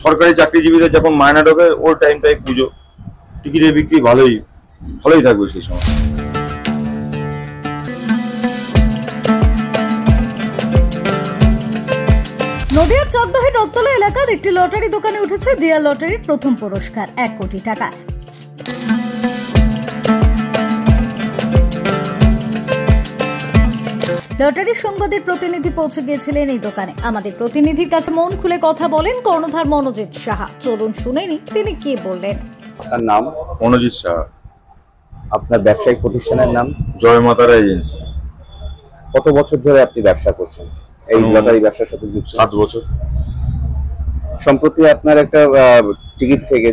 সরকারি চাকরিজীবীদের যখন মায়না ঢোকে ওর টাইমটাই পুজো, টিকিটের বিক্রি ভালোই থাকবে সেই সময়। নদিয়ার চকদহের রত্তলা এলাকার একটি লটারি দোকানে উঠেছে ডিয়ার লটারির প্রথম পুরস্কার 1 কোটি টাকা। লটারির সংবাদের প্রতিনিধি পৌঁছে গিয়েছিলেন এই দোকানে। আমাদের প্রতিনিধির কাছে মন খুলে কথা বলেন কর্ণধার মনোজিৎ সাহা। চলুন শুনেনি তিনি কি বললেন। আপনার নাম? মনোজিৎ সাহা। আপনার ব্যবসায়িক প্রতিষ্ঠানের নাম? জয় মাতারা এজেন্সি। কত বছর ধরে আপনি ব্যবসা করছেন এই লটারি ব্যবসার সাথে যুক্ত? 7 বছর। সম্প্রতি আপনার একটা টিকিট থেকে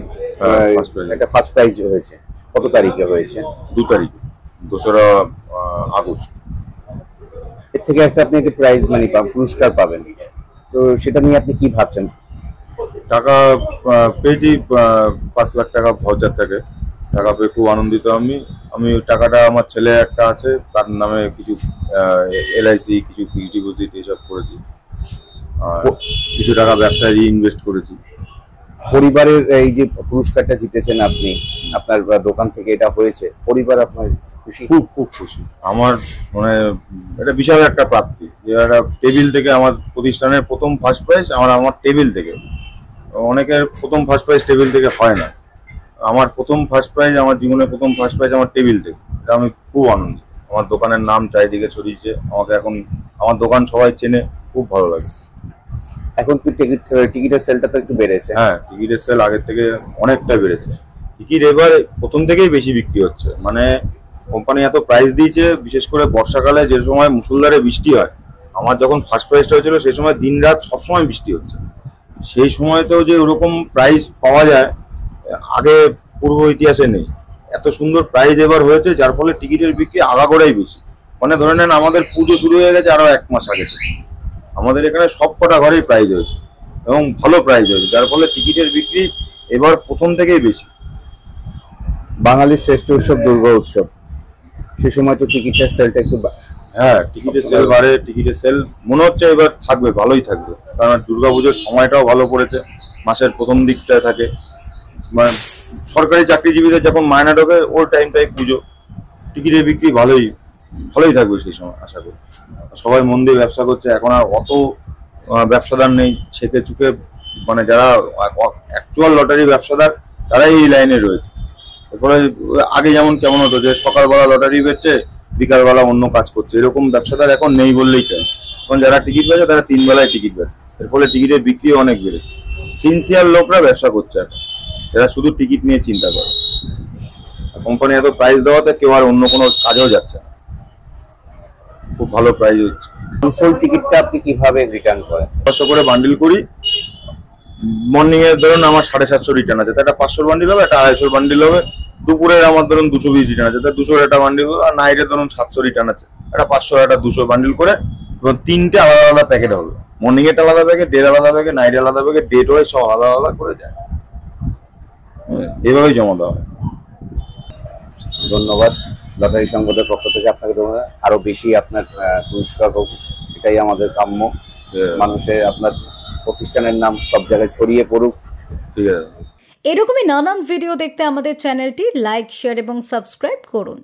একটা ফার্স্ট প্রাইজ হয়েছে, কত তারিখে হয়েছে? 2 তারিখে, 2রা আগস্ট। এর থেকে আপনি একটা প্রাইজ মানি পুরস্কার পাবেন, তো সেটা নিয়ে আপনি কি ভাবছেন? টাকা পেয়েছি 5 লাখ টাকা ভাউচার থেকে। টাকা পেয়ে খুব আনন্দিত আমি টাকাটা আমার ছেলে একটা আছে তার নামে কিছু LIC, কিছু ফিক্সড ডিপোজিট এসব করেছি, আর কিছু টাকা ব্যবসায় ইনভেস্ট করেছি। পরিবারের এই যে পুরস্কারটা জিতেছেন আপনি, আপনার দোকান থেকে এটা হয়েছে, পরিবার আপনার খুশি? খুব খুশি। আমার মানে এটা বিশাল একটা প্রাপ্তি যে একটা টেবিল থেকে আমার প্রতিষ্ঠানের প্রথম ফার্স্ট প্রাইজ আমার টেবিল থেকে। অনেকের প্রথম ফার্স্ট প্রাইজ টেবিল থেকে হয় না, আমার প্রথম ফার্স্ট প্রাইজ, আমার জীবনের প্রথম ফার্স্ট প্রাইজ আমার টেবিল থেকে। এটা আমি খুব আনন্দিত। আমার দোকানের নাম চারিদিকে ছড়িয়েছে, আমাকে এখন আমার দোকান সবাই চেনে, খুব ভালো লাগে। এখন কি টিকিটের সেলটা তো একটু বেড়েছে? হ্যাঁ, টিকিটের সেল আগের থেকে অনেকটা বেড়েছে। টিকিট এবার প্রথম থেকেই বেশি বিক্রি হচ্ছে, মানে কোম্পানি এত প্রাইস দিয়েছে। বিশেষ করে বর্ষাকালে যে সময় মুষলধারে বৃষ্টি হয়, আমার যখন ফার্স্ট প্রাইজটা হয়েছিল সেই সময় দিন রাত সবসময় বৃষ্টি হচ্ছে। সেই সময়তেও যে ওরকম প্রাইস পাওয়া যায় আগে পূর্ব ইতিহাসে নেই। এত সুন্দর প্রাইস এবার হয়েছে, যার ফলে টিকিটের বিক্রি আগাগোড়াই বেশি। মানে ধরে নেন আমাদের পুজো শুরু হয়ে গেছে আরো 1 মাস আগে থেকে। আমাদের এখানে সব কটা ঘরেই প্রাইজ হয়েছে এবং ভালো প্রাইজ হয়েছে, যার ফলে টিকিটের বিক্রি এবার প্রথম থেকেই বেশি। বাঙালির শ্রেষ্ঠ উৎসব দুর্গা উৎসব, সে সময় তো টিকিটের সেলটা একটু হ্যাঁ, টিকিটের সেল বাড়ে। টিকিটের সেল মনে হচ্ছে এবার থাকবে, ভালোই থাকবে, কারণ দুর্গাপুজোর সময়টাও ভালো পড়েছে, মাসের প্রথম দিকটায় থাকে। মানে সরকারি চাকরিজীবীদের যখন মায়না ঢোকে ওর টাইমটাই পুজো, টিকিটের বিক্রি ভালোই থাকবে সেই সময় আশা করি। সবাই মন দিয়ে ব্যবসা করছে, এখন আর অত ব্যবসাদার নেই ছেকে চুকে, মানে যারা অ্যাকচুয়াল লটারি ব্যবসাদার তারাই এই লাইনে রয়েছে। এরপরে আগে যেমন কেমন হতো যে সকালবেলা লটারি বেচছে, বিকালবেলা অন্য কাজ করছে, এরকম ব্যবসাদার এখন নেই বললেই চাই। এখন যারা টিকিট বেচে তারা 3 বেলায় টিকিট বেচে, এর ফলে টিকিটের বিক্রিও অনেক বেড়েছে। সিনসিয়ার লোকরা ব্যবসা করছে এখন, এরা শুধু টিকিট নিয়ে চিন্তা করে। কোম্পানি এত প্রাইস দেওয়াতে কেউ আর অন্য কোনো কাজেও যাচ্ছে না, খুব ভালো প্রাইস হচ্ছে। কনসোল টিকিটটা আপনি কিভাবে রিটার্ন করেন? 500 করে বান্ডিল করি। মর্নিং এ ধরুন আমার 750 রিটার্ন আছে, একটা 500 বান্ডিল হবে, একটা 250 বান্ডিল হবে। দুপুরের আমার ধরুন 220 রিটার্ন আছে, তাই 200 একটা বান্ডিল হবে। আর নাইটে ধরুন 700 রিটার্ন আছে, একটা 500 একটা 200 বান্ডিল করে। এবং 3টে আলাদা আলাদা প্যাকেট হবে, মর্নিং এর আলাদা প্যাকেট, ডের আলাদা প্যাকেট, নাইট আলাদা প্যাকেট, ডেট ওয়াইজ সব আলাদা আলাদা করে যায়, এভাবেই জমা দেওয়া হয়। ধন্যবাদ। লটারি সংবাদের পক্ষ থেকে আপনাকে ধন্যবাদ। আরো বেশি আপনার পুরস্কার হোক, এটাই আমাদের কাম্য। মানুষের আপনার প্রতিষ্ঠানের নাম সব জায়গায় ছড়িয়ে পড়ুক। ঠিক আছে। এরকমই নানান ভিডিও দেখতে আমাদের চ্যানেলটি লাইক, শেয়ার এবং সাবস্ক্রাইব করুন।